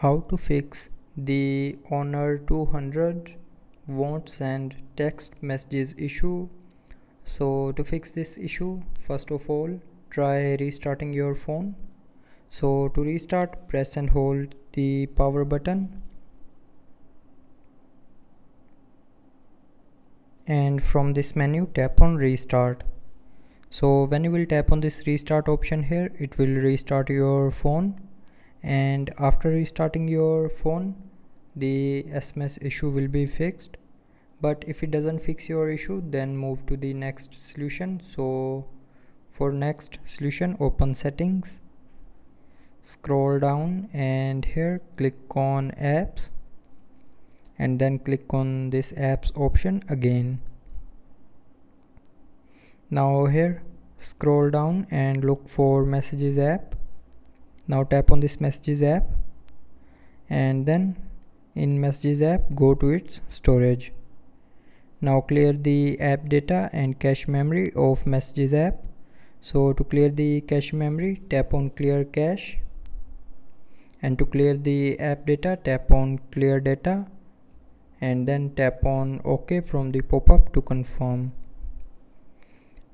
How to fix the Honor 200 won't send text messages issue. So to fix this issue, first of all, try restarting your phone. So to restart, press and hold the power button. And from this menu, tap on restart. So when you will tap on this restart option here, it will restart your phone. And after restarting your phone, the SMS issue will be fixed. But if it doesn't fix your issue, then move to the next solution. So for next solution, open settings, scroll down, and here click on apps, and then click on this apps option again. Now here scroll down and look for messages app. Now tap on this messages app, and then in messages app go to its storage. Now clear the app data and cache memory of messages app. So to clear the cache memory, tap on clear cache, and to clear the app data, tap on clear data, and then tap on OK from the pop-up to confirm.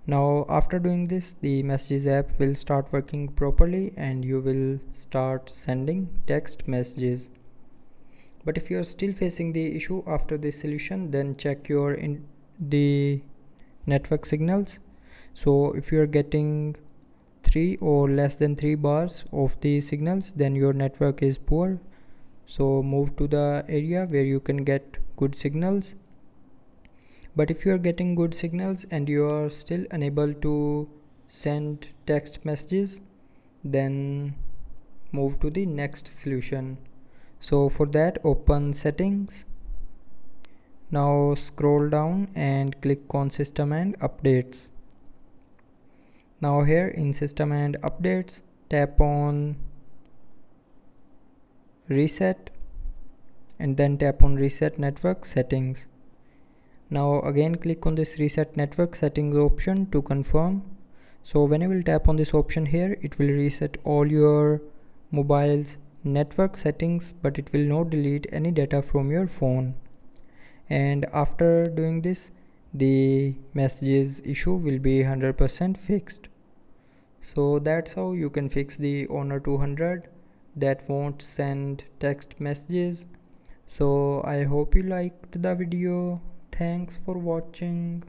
Now after doing this, the messages app will start working properly and you will start sending text messages. But if you are still facing the issue after this solution, then check your the network signals. So if you are getting 3 or less than 3 bars of the signals, then your network is poor. So move to the area where you can get good signals. But if you are getting good signals and you are still unable to send text messages, then move to the next solution. So for that, open settings. Now scroll down and click on system and updates. Now here in system and updates, tap on reset and then tap on reset network settings. Now again click on this reset network settings option to confirm. So when you will tap on this option here, it will reset all your mobile's network settings, but it will not delete any data from your phone. And after doing this, the messages issue will be 100% fixed. So that's how you can fix the Honor 200 that won't send text messages. So I hope you liked the video. Thanks for watching.